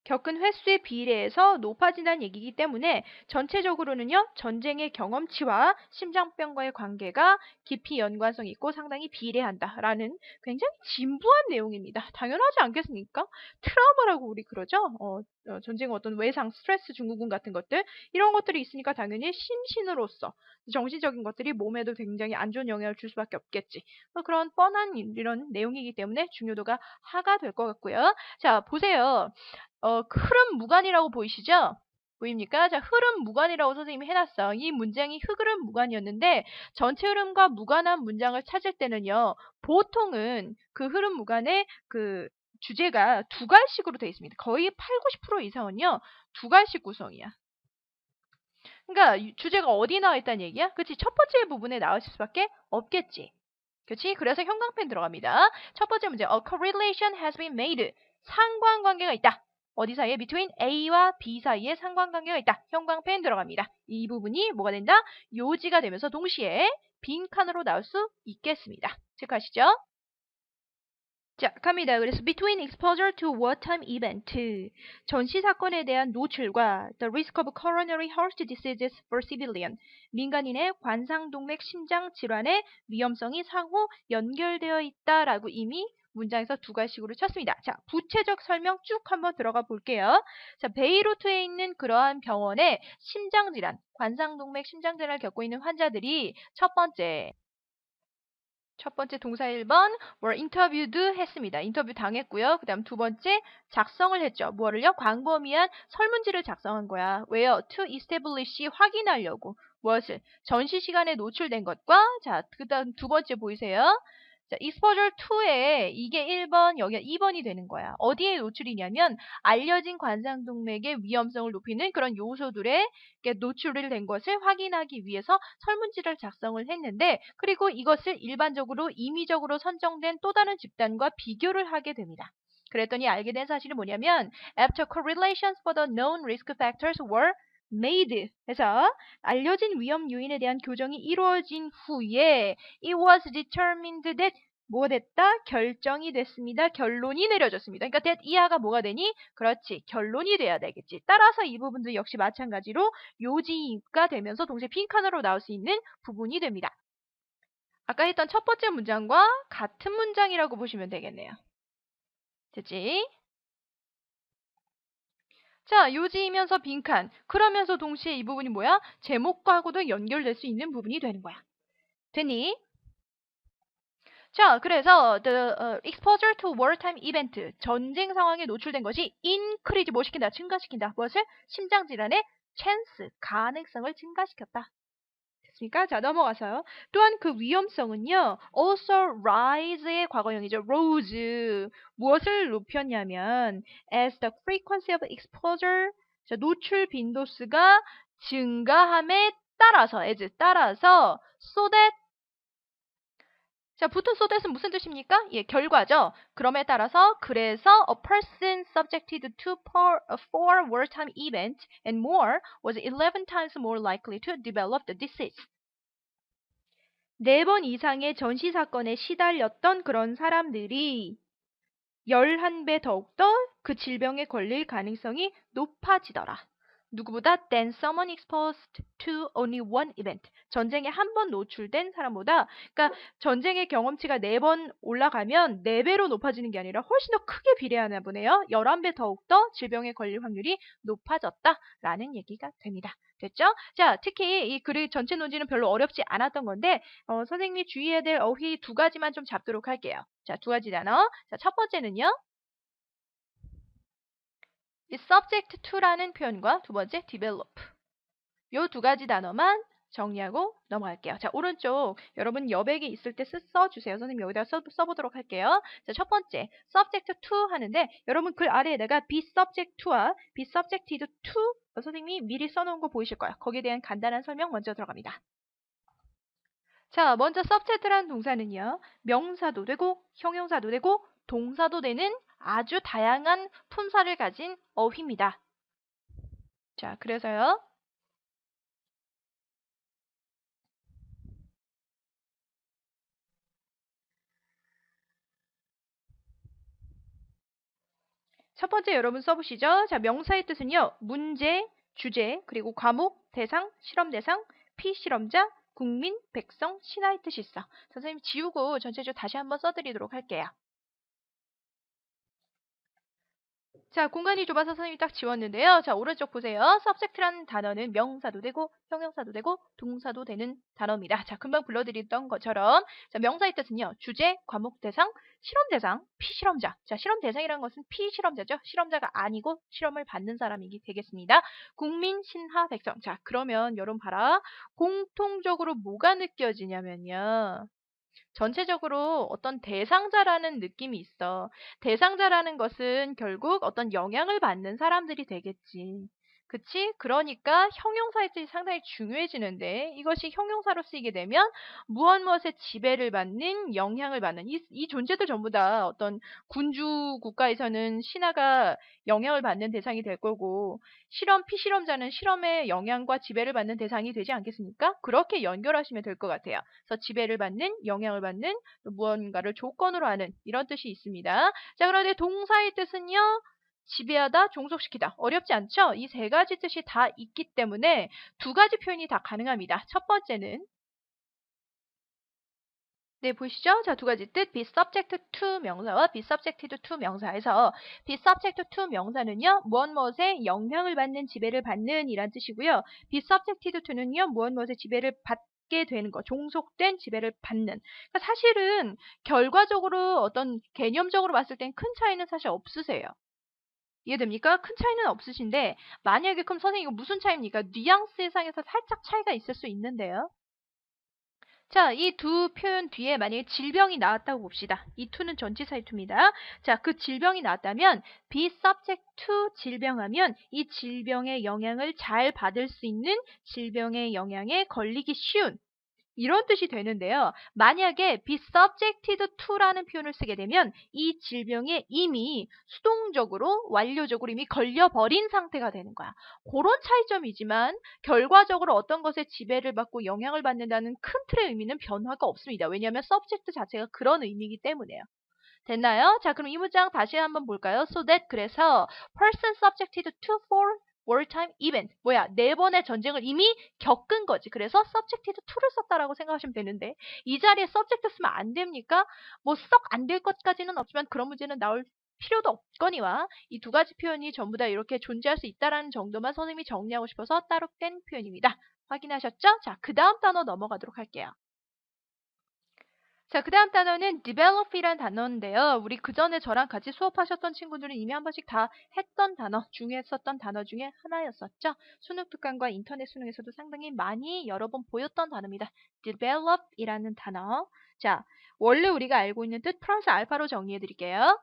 겪은 횟수에 비례해서 높아진다는 얘기이기 때문에 전체적으로는요. 전쟁의 경험치와 심장병과의 관계가 깊이 연관성이 있고 상당히 비례한다라는 굉장히 진부한 내용입니다. 당연하지 않겠습니까? 트라우마라고 우리 그러죠? 전쟁의 어떤 외상, 스트레스 증후군 같은 것들 이런 것들이 있으니까 당연히 심신으로서 정신적인 것들이 몸에도 굉장히 안 좋은 영향을 줄 수밖에 없겠지. 그런 뻔한 이런 내용이기 때문에 중요도가 하가 될 것 같고요. 자, 보세요. 흐름 무관이라고 보이시죠? 보입니까? 자, 흐름 무관이라고 선생님이 해놨어. 이 문장이 흐름 무관이었는데 전체 흐름과 무관한 문장을 찾을 때는요. 보통은 그 흐름 무관의 그 주제가 두 갈씩으로 되어 있습니다. 거의 80, 90% 이상은요. 두 갈씩 구성이야. 그러니까 주제가 어디 나와 있다는 얘기야? 그치? 첫 번째 부분에 나올 수밖에 없겠지. 그렇지? 그래서 형광펜 들어갑니다. 첫 번째 문제. A correlation has been made. 상관관계가 있다. 어디 사이에? Between A와 B 사이에 상관관계가 있다. 형광펜 들어갑니다. 이 부분이 뭐가 된다? 요지가 되면서 동시에 빈칸으로 나올 수 있겠습니다. 체크하시죠? 자, 갑니다. 그래서 between exposure to wartime event, 전시 사건에 대한 노출과 the risk of coronary heart diseases for civilian, 민간인의 관상동맥 심장 질환의 위험성이 상호 연결되어 있다라고 이미 문장에서 두 가지식으로 쳤습니다. 자, 구체적 설명 쭉 한번 들어가 볼게요. 자, 베이루트에 있는 그러한 병원에 심장질환, 관상동맥 심장질환을 겪고 있는 환자들이 첫 번째 동사 1번 were interviewed 했습니다. 인터뷰 당했고요. 그 다음 두 번째 작성을 했죠. 뭐를요? 광범위한 설문지를 작성한 거야. 왜요? To establish 확인하려고. 무엇을? 전시 시간에 노출된 것과 자, 그 다음 두 번째 보이세요? 자, exposure 2에 이게 1번, 여기가 2번이 되는 거야. 어디에 노출이냐면 알려진 관상동맥의 위험성을 높이는 그런 요소들에 노출이 된 것을 확인하기 위해서 설문지를 작성을 했는데 그리고 이것을 일반적으로 임의적으로 선정된 또 다른 집단과 비교를 하게 됩니다. 그랬더니 알게 된 사실이 뭐냐면 after correlations for the known risk factors were made 해서 알려진 위험 요인에 대한 교정이 이루어진 후에 it was determined that 뭐가 됐다? 결정이 됐습니다. 결론이 내려졌습니다. 그러니까 that 이하가 뭐가 되니? 그렇지. 결론이 돼야 되겠지. 따라서 이 부분도 역시 마찬가지로 요지가 되면서 동시에 빈칸으로 나올 수 있는 부분이 됩니다. 아까 했던 첫 번째 문장과 같은 문장이라고 보시면 되겠네요. 됐지? 자, 요지이면서 빈칸. 그러면서 동시에 이 부분이 뭐야? 제목과하고도 연결될 수 있는 부분이 되는 거야. 됐니? 자, 그래서 the exposure to wartime event, 전쟁 상황에 노출된 것이 increase, 뭐 시킨다? 증가시킨다. 무엇을? 심장질환의 chance, 가능성을 증가시켰다. 됐습니까? 자, 넘어가서요. 또한 그 위험성은요, also rise의 과거형이죠. rose. 무엇을 높였냐면, as the frequency of exposure, 자, 노출 빈도수가 증가함에 따라서, as 따라서, so that, 자, 붙은 so that은 무슨 뜻입니까? 예, 결과죠. 그럼에 따라서, 그래서 a person subjected to four wartime events and more was 11 times more likely to develop the disease. 4번 이상의 전시 사건에 시달렸던 그런 사람들이 11배 더욱더 그 질병에 걸릴 가능성이 높아지더라. 누구보다 than someone exposed to only one event. 전쟁에 한 번 노출된 사람보다, 그러니까 전쟁의 경험치가 4번 올라가면 4배로 높아지는 게 아니라 훨씬 더 크게 비례하나 보네요. 11배 더욱더 질병에 걸릴 확률이 높아졌다라는 얘기가 됩니다. 됐죠? 자, 특히 이 글의 전체 논지는 별로 어렵지 않았던 건데 선생님이 주의해야 될 어휘 두 가지만 좀 잡도록 할게요. 자, 두 가지 단어. 자, 첫 번째는요. 이 subject to라는 표현과 두 번째 develop. 요 두 가지 단어만 정리하고 넘어갈게요. 자, 오른쪽 여러분 여백이 있을 때 써주세요. 선생님 여기다 써보도록 할게요. 자, 첫 번째 subject to 하는데 여러분 글 아래에다가 be subject to와 be subjected to 선생님이 미리 써놓은 거 보이실 거예요. 거기에 대한 간단한 설명 먼저 들어갑니다. 자, 먼저 subject라는 동사는요. 명사도 되고 형용사도 되고 동사도 되는 아주 다양한 품사를 가진 어휘입니다. 자, 그래서요. 첫 번째 여러분 써보시죠. 자, 명사의 뜻은요. 문제, 주제, 그리고 과목, 대상, 실험 대상, 피실험자, 국민, 백성, 신하의 뜻이 있어. 선생님 지우고 전체적으로 다시 한번 써드리도록 할게요. 자, 공간이 좁아서 선생님이 딱 지웠는데요. 자, 오른쪽 보세요. subject라는 단어는 명사도 되고 형용사도 되고 동사도 되는 단어입니다. 자, 금방 불러드렸던 것처럼 자, 명사의 뜻은요. 주제, 과목, 대상, 실험 대상, 피실험자. 자, 실험 대상이라는 것은 피실험자죠. 실험자가 아니고 실험을 받는 사람이 되겠습니다. 국민, 신하, 백성. 자, 그러면 여러분 봐라. 공통적으로 뭐가 느껴지냐면요. 전체적으로 어떤 대상자라는 느낌이 있어. 대상자라는 것은 결국 어떤 영향을 받는 사람들이 되겠지. 그치? 그러니까 형용사의 뜻이 상당히 중요해지는데 이것이 형용사로 쓰이게 되면 무엇무엇의 지배를 받는, 영향을 받는 이 존재들 전부 다 어떤 군주 국가에서는 신하가 영향을 받는 대상이 될 거고 피실험자는 실험의 영향과 지배를 받는 대상이 되지 않겠습니까? 그렇게 연결하시면 될 것 같아요. 그래서 지배를 받는, 영향을 받는, 또 무언가를 조건으로 하는 이런 뜻이 있습니다. 자, 그런데 동사의 뜻은요? 지배하다, 종속시키다. 어렵지 않죠? 이 세 가지 뜻이 다 있기 때문에 두 가지 표현이 다 가능합니다. 첫 번째는 네, 보시죠? 자, 두 가지 뜻. be subject to 명사와 be subjected to 명사에서 be subject to 명사는요. 무엇무엇에 영향을 받는, 지배를 받는 이란 뜻이고요. be subjected to는요. 무엇무엇의 지배를 받게 되는 거, 종속된 지배를 받는. 그러니까 사실은 결과적으로 어떤 개념적으로 봤을 땐 큰 차이는 사실 없으세요. 이해됩니까? 큰 차이는 없으신데 만약에 그럼 선생님 이거 무슨 차이입니까? 뉘앙스 상에서 살짝 차이가 있을 수 있는데요. 자, 이 두 표현 뒤에 만약에 질병이 나왔다고 봅시다. 이 to는 전치사의 to입니다. 자, 그 질병이 나왔다면 be subject to 질병하면 이 질병의 영향을 잘 받을 수 있는, 질병의 영향에 걸리기 쉬운 이런 뜻이 되는데요. 만약에 be subjected to라는 표현을 쓰게 되면 이 질병에 이미 수동적으로, 완료적으로 이미 걸려버린 상태가 되는 거야. 그런 차이점이지만 결과적으로 어떤 것에 지배를 받고 영향을 받는다는 큰 틀의 의미는 변화가 없습니다. 왜냐하면 subject 자체가 그런 의미이기 때문에요. 됐나요? 자, 그럼 이 문장 다시 한번 볼까요? So that 그래서 person subjected to for wartime event. 뭐야? 4번의 전쟁을 이미 겪은 거지. 그래서 subjected to를 썼다라고 생각하시면 되는데 이 자리에 subject 쓰면 안 됩니까? 뭐 썩 안 될 것까지는 없지만 그런 문제는 나올 필요도 없거니와 이 두 가지 표현이 전부 다 이렇게 존재할 수 있다라는 정도만 선생님이 정리하고 싶어서 따로 뗀 표현입니다. 확인하셨죠? 자, 그 다음 단어 넘어가도록 할게요. 자, 그 다음 단어는 develop이란 단어인데요. 우리 그 전에 저랑 같이 수업하셨던 친구들은 이미 한 번씩 다 했던 단어, 중에 썼던 단어 중에 하나였었죠. 수능 특강과 인터넷 수능에서도 상당히 많이 여러 번 보였던 단어입니다. develop이라는 단어. 자, 원래 우리가 알고 있는 뜻 플러스 알파로 정리해 드릴게요.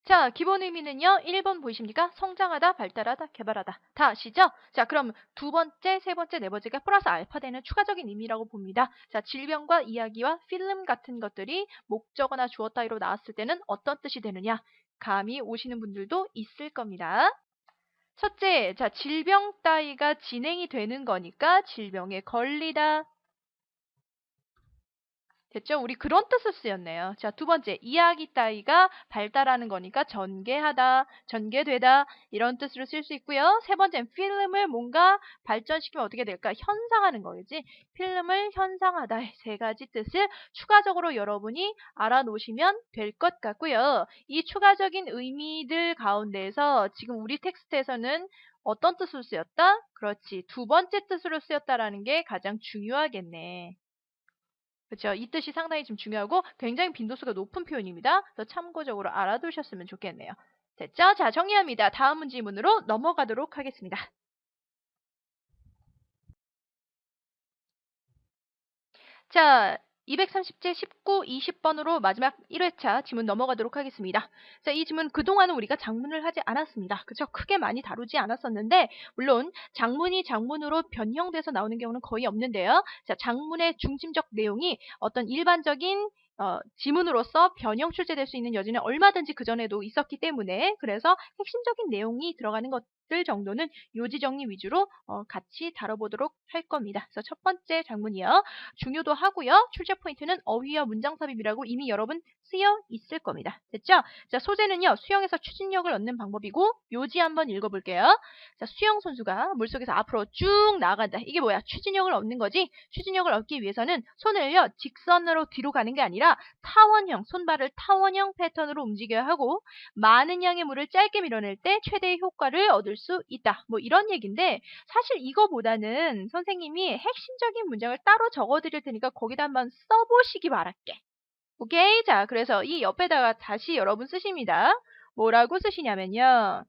자, 기본 의미는요. 1번 보이십니까? 성장하다, 발달하다, 개발하다. 다 아시죠? 자, 그럼 두 번째, 세 번째, 네 번째가 플러스 알파 되는 추가적인 의미라고 봅니다. 자, 질병과 이야기와 필름 같은 것들이 목적어나 주어 따위로 나왔을 때는 어떤 뜻이 되느냐? 감이 오시는 분들도 있을 겁니다. 첫째, 자, 질병 따위가 진행이 되는 거니까 질병에 걸리다, 됐죠? 우리 그런 뜻을 쓰였네요. 자, 두 번째, 이야기 따위가 발달하는 거니까 전개하다, 전개되다 이런 뜻으로 쓸 수 있고요. 세 번째는 필름을 뭔가 발전시키면 어떻게 될까? 현상하는 거겠지? 필름을 현상하다 세 가지 뜻을 추가적으로 여러분이 알아놓으시면 될 것 같고요. 이 추가적인 의미들 가운데에서 지금 우리 텍스트에서는 어떤 뜻으로 쓰였다? 그렇지. 두 번째 뜻으로 쓰였다라는 게 가장 중요하겠네. 그렇죠. 이 뜻이 상당히 좀 중요하고 굉장히 빈도수가 높은 표현입니다. 그래서 참고적으로 알아두셨으면 좋겠네요. 됐죠? 자, 정리합니다. 다음 질문으로 넘어가도록 하겠습니다. 자, 230제 19, 20번으로 마지막 1회차 지문 넘어가도록 하겠습니다. 자, 이 지문 그동안은 우리가 장문을 하지 않았습니다. 그쵸? 크게 많이 다루지 않았었는데 물론 장문이 장문으로 변형돼서 나오는 경우는 거의 없는데요. 자, 장문의 중심적 내용이 어떤 일반적인 지문으로서 변형 출제될 수 있는 여지는 얼마든지 그전에도 있었기 때문에 그래서 핵심적인 내용이 들어가는 것들 정도는 요지 정리 위주로 같이 다뤄보도록 할 겁니다. 그래서 첫 번째 장문이요. 중요도 하고요. 출제 포인트는 어휘와 문장 삽입이라고 이미 여러분 쓰여 있을 겁니다. 됐죠? 자, 소재는요. 수영에서 추진력을 얻는 방법이고 요지 한번 읽어볼게요. 자, 수영 선수가 물속에서 앞으로 쭉 나아간다. 이게 뭐야? 추진력을 얻는 거지? 추진력을 얻기 위해서는 손을요. 직선으로 뒤로 가는 게 아니라 타원형, 손발을 타원형 패턴으로 움직여야 하고 많은 양의 물을 짧게 밀어낼 때 최대의 효과를 얻을 수 있다. 뭐 이런 얘기인데 사실 이거보다는 선생님이 핵심적인 문장을 따로 적어드릴 테니까 거기다 한번 써보시기 바랄게. 오케이? 자, 그래서 이 옆에다가 다시 여러분 쓰십니다. 뭐라고 쓰시냐면요.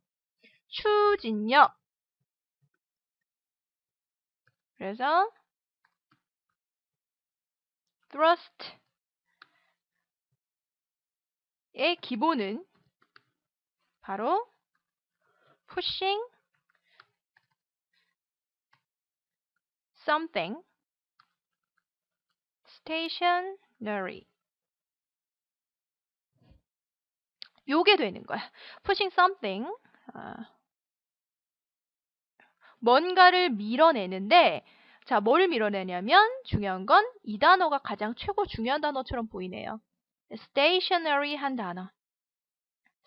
추진력. 그래서 thrust의 기본은 바로 pushing something stationary. 요게 되는 거야. pushing something. 뭔가를 밀어내는데, 자, 뭘 밀어내냐면 중요한 건 이 단어가 가장 최고 중요한 단어처럼 보이네요. stationary 한 단어.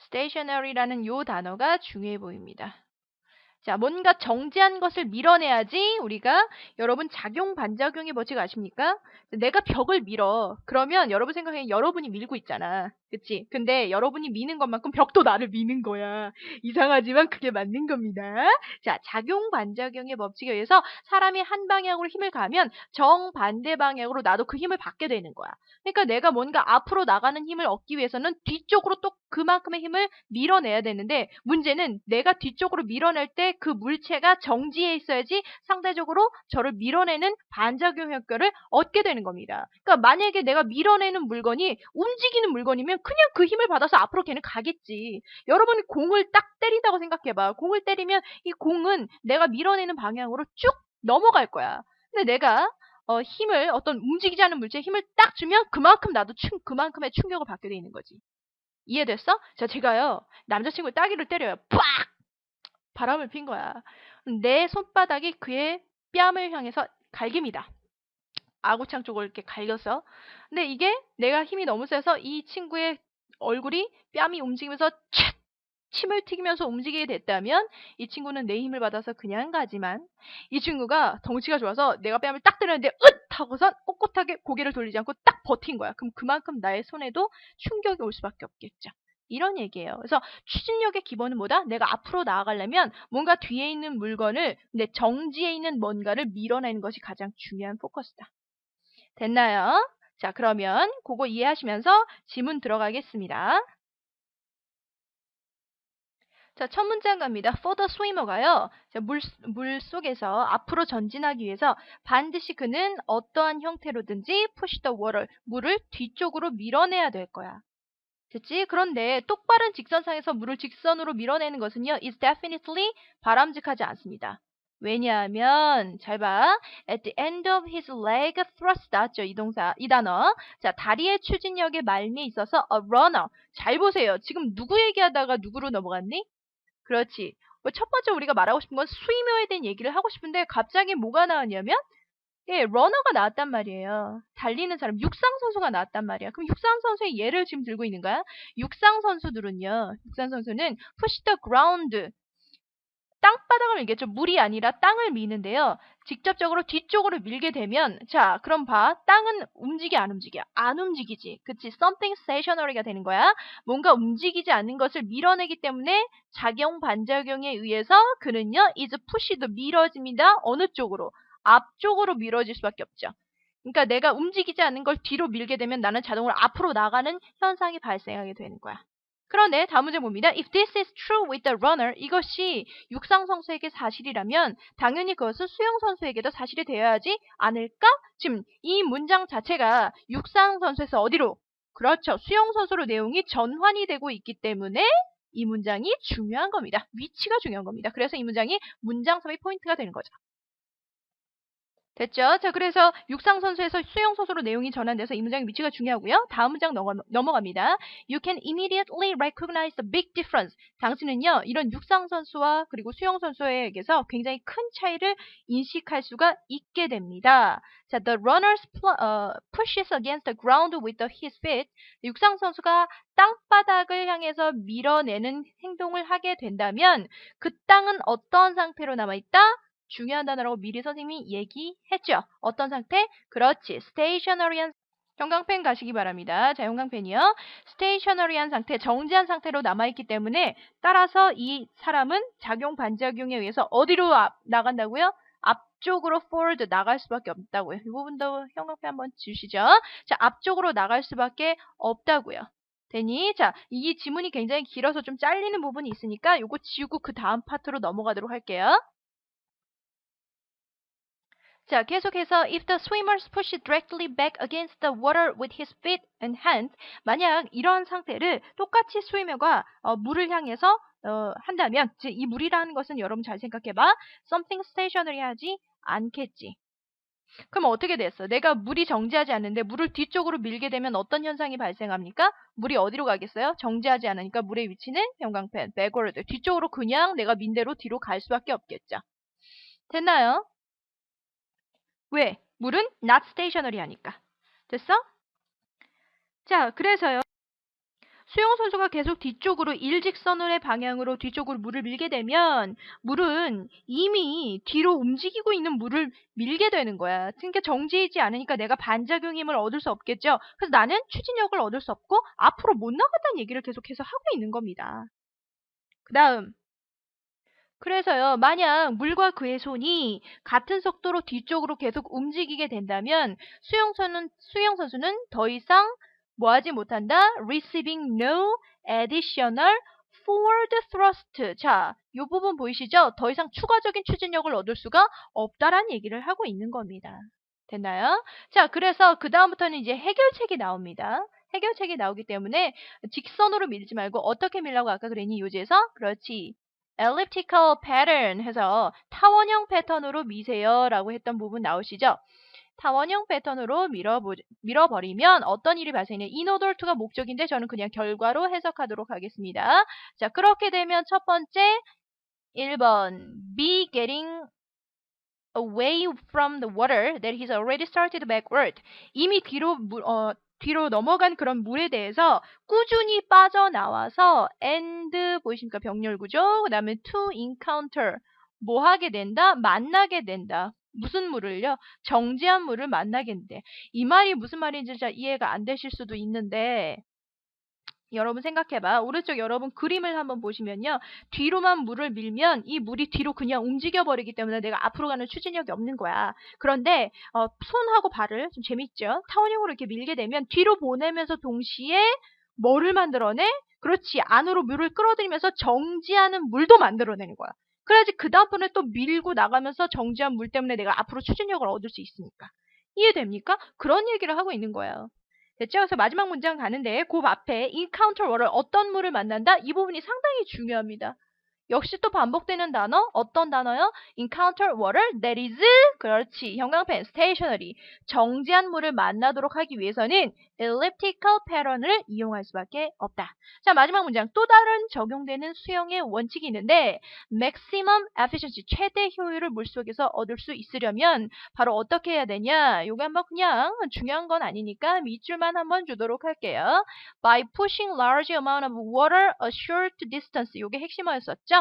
stationary라는 요 단어가 중요해 보입니다. 자, 뭔가 정지한 것을 밀어내야지 우리가, 여러분 작용 반작용의 법칙 아십니까? 내가 벽을 밀어. 그러면 여러분 생각에 여러분이 밀고 있잖아. 그치? 근데 여러분이 미는 것만큼 벽도 나를 미는 거야. 이상하지만 그게 맞는 겁니다. 자, 작용 반작용의 법칙에 의해서 사람이 한 방향으로 힘을 가하면 정반대 방향으로 나도 그 힘을 받게 되는 거야. 그러니까 내가 뭔가 앞으로 나가는 힘을 얻기 위해서는 뒤쪽으로 또 그만큼의 힘을 밀어내야 되는데, 문제는 내가 뒤쪽으로 밀어낼 때 그 물체가 정지해 있어야지 상대적으로 저를 밀어내는 반작용 효과를 얻게 되는 겁니다. 그러니까 만약에 내가 밀어내는 물건이 움직이는 물건이면 그냥 그 힘을 받아서 앞으로 걔는 가겠지. 여러분이 공을 딱 때린다고 생각해봐. 공을 때리면 이 공은 내가 밀어내는 방향으로 쭉 넘어갈 거야. 근데 내가 힘을, 어떤 움직이지 않는 물체에 힘을 딱 주면 그만큼 나도 그만큼의 충격을 받게 돼 있는 거지. 이해됐어? 자, 제가요, 남자친구 따귀를 때려요. 빡! 바람을 핀 거야. 내 손바닥이 그의 뺨을 향해서 갈깁니다. 아구창 쪽을 이렇게 갈겼어. 근데 이게 내가 힘이 너무 세서 이 친구의 얼굴이, 뺨이 움직이면서 촥! 침을 튀기면서 움직이게 됐다면 이 친구는 내 힘을 받아서 그냥 가지만, 이 친구가 덩치가 좋아서 내가 뺨을 딱 때렸는데 으ꯠ! 하고선 꼿꼿하게 고개를 돌리지 않고 딱 버틴 거야. 그럼 그만큼 나의 손에도 충격이 올 수밖에 없겠죠. 이런 얘기예요. 그래서 추진력의 기본은 뭐다? 내가 앞으로 나아가려면 뭔가 뒤에 있는 물건을, 내 정지에 있는 뭔가를 밀어내는 것이 가장 중요한 포커스다. 됐나요? 자, 그러면 그거 이해하시면서 지문 들어가겠습니다. 자, 첫 문장 갑니다. For the swimmer가요, 물 속에서 앞으로 전진하기 위해서 반드시 그는 어떠한 형태로든지 push the water, 물을 뒤쪽으로 밀어내야 될 거야. 됐지? 그런데 똑바른 직선상에서 물을 직선으로 밀어내는 것은요, is definitely 바람직하지 않습니다. 왜냐하면, 잘 봐. At the end of his leg thrust, 나왔죠? 이 동사, 이 단어. 자, 다리의 추진력의 말미에 있어서 a runner. 잘 보세요. 지금 누구 얘기하다가 누구로 넘어갔니? 그렇지. 첫 번째 우리가 말하고 싶은 건 스위머에 대한 얘기를 하고 싶은데 갑자기 뭐가 나왔냐면, 예, 러너가 나왔단 말이에요. 달리는 사람, 육상 선수가 나왔단 말이야. 그럼 육상 선수의 예를 지금 들고 있는 거야. 육상 선수는 push the ground, 땅바닥을 밀겠죠. 물이 아니라 땅을 미는데요. 직접적으로 뒤쪽으로 밀게 되면, 자, 그럼 봐. 땅은 움직여, 안 움직여? 안 움직이지. 그치? Something stationary가 되는 거야. 뭔가 움직이지 않는 것을 밀어내기 때문에 작용 반작용에 의해서 그는요, is pushed, 밀어집니다. 어느 쪽으로? 앞쪽으로 밀어질 수밖에 없죠. 그러니까 내가 움직이지 않는 걸 뒤로 밀게 되면 나는 자동으로 앞으로 나가는 현상이 발생하게 되는 거야. 그런데 다음 문제 봅니다. If this is true with the runner, 이것이 육상 선수에게 사실이라면 당연히 그것은 수영 선수에게도 사실이 되어야 하지 않을까? 지금 이 문장 자체가 육상 선수에서 어디로? 그렇죠. 수영 선수로 내용이 전환이 되고 있기 때문에 이 문장이 중요한 겁니다. 위치가 중요한 겁니다. 그래서 이 문장이 문장섭의 포인트가 되는 거죠. 됐죠? 자, 그래서 육상 선수에서 수영 선수로 내용이 전환돼서 이 문장의 위치가 중요하고요. 다음 문장 넘어갑니다. You can immediately recognize the big difference. 당신은요, 이런 육상 선수와 그리고 수영 선수에게서 굉장히 큰 차이를 인식할 수가 있게 됩니다. 자, the runner pushes against the ground with his feet. 육상 선수가 땅바닥을 향해서 밀어내는 행동을 하게 된다면 그 땅은 어떤 상태로 남아있다? 중요한 단어라고 미리 선생님이 얘기했죠. 어떤 상태? 그렇지. stationary한, 형광펜 가시기 바랍니다. 자, 형광펜이요. stationary한 상태, 정지한 상태로 남아있기 때문에 따라서 이 사람은 작용 반작용에 의해서 어디로 나간다고요? 앞쪽으로 forward 나갈 수밖에 없다고요. 이 부분도 형광펜 한번 주시죠. 자, 앞쪽으로 나갈 수밖에 없다고요. 되니? 자, 이 지문이 굉장히 길어서 좀 잘리는 부분이 있으니까 요거 지우고 그 다음 파트로 넘어가도록 할게요. 자, 계속해서 if the swimmers push directly back against the water with his feet and hands, 만약 이런 상태를 똑같이 스위머가 물을 향해서 한다면, 즉 이 물이라는 것은 여러분 잘 생각해봐. something stationary 하지 않겠지. 그럼 어떻게 됐어? 내가 물이 정지하지 않는데 물을 뒤쪽으로 밀게 되면 어떤 현상이 발생합니까? 물이 어디로 가겠어요? 정지하지 않으니까 물의 위치는 형광펜, backward, 뒤쪽으로 그냥 내가 민 대로 뒤로 갈 수밖에 없겠죠. 됐나요? 왜? 물은 not stationary 하니까. 됐어? 자, 그래서요. 수영 선수가 계속 뒤쪽으로 일직선의 방향으로 뒤쪽으로 물을 밀게 되면 물은 이미 뒤로 움직이고 있는 물을 밀게 되는 거야. 그러니까 정지하지 않으니까 내가 반작용 힘을 얻을 수 없겠죠. 그래서 나는 추진력을 얻을 수 없고 앞으로 못 나간다는 얘기를 계속해서 하고 있는 겁니다. 그 다음. 그래서요, 만약 물과 그의 손이 같은 속도로 뒤쪽으로 계속 움직이게 된다면 수영 선수는 더 이상 뭐 하지 못한다? Receiving no additional forward thrust. 자, 이 부분 보이시죠? 더 이상 추가적인 추진력을 얻을 수가 없다라는 얘기를 하고 있는 겁니다. 됐나요? 자, 그래서 그 다음부터는 이제 해결책이 나옵니다. 해결책이 나오기 때문에 직선으로 밀지 말고 어떻게 밀라고 아까 그랬니? 요지에서? 그렇지. elliptical pattern 해서 타원형 패턴으로 미세요 라고 했던 부분 나오시죠? 타원형 패턴으로 밀어버리면 어떤 일이 발생해요? in order to가 목적인데 저는 그냥 결과로 해석하도록 하겠습니다. 자, 그렇게 되면 첫 번째 1번 be getting away from the water that he's already started backward. 이미 뒤로 넘어간 그런 물에 대해서 꾸준히 빠져나와서 and 보이십니까? 병렬 구조. 그 다음에 to encounter. 뭐 하게 된다? 만나게 된다. 무슨 물을요? 정지한 물을 만나게 된대. 이 말이 무슨 말인지 잘 이해가 안 되실 수도 있는데 여러분 생각해봐. 오른쪽 여러분 그림을 한번 보시면요. 뒤로만 물을 밀면 이 물이 뒤로 그냥 움직여버리기 때문에 내가 앞으로 가는 추진력이 없는 거야. 그런데 손하고 발을 좀 재밌죠? 타원형으로 이렇게 밀게 되면 뒤로 보내면서 동시에 뭐를 만들어내? 그렇지. 안으로 물을 끌어들이면서 정지하는 물도 만들어내는 거야. 그래야지 그 다음번에 또 밀고 나가면서 정지한 물 때문에 내가 앞으로 추진력을 얻을 수 있으니까. 이해됩니까? 그런 얘기를 하고 있는 거예요. 됐죠? 그래서 마지막 문장 가는데 그 앞에 encounter water 어떤 물을 만난다? 이 부분이 상당히 중요합니다. 역시 또 반복되는 단어 어떤 단어요? encounter water that is 그렇지 형광펜 stationary 정지한 물을 만나도록 하기 위해서는 elliptical pattern을 이용할 수밖에 없다. 자 마지막 문장 또 다른 적용되는 수영의 원칙이 있는데 maximum efficiency 최대 효율을 물속에서 얻을 수 있으려면 바로 어떻게 해야 되냐? 요게 한번 그냥 중요한 건 아니니까 밑줄만 한번 주도록 할게요. By pushing large amount of water a short distance 요게 핵심어였었죠?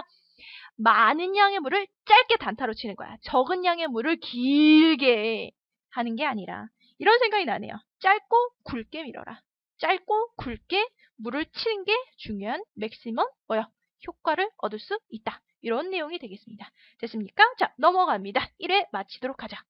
많은 양의 물을 짧게 단타로 치는 거야. 적은 양의 물을 길게 하는 게 아니라 이런 생각이 나네요. 짧고 굵게 밀어라. 짧고 굵게 물을 치는 게 중요한 맥시멈 효과를 얻을 수 있다. 이런 내용이 되겠습니다. 됐습니까? 자, 넘어갑니다. 1회 마치도록 하자.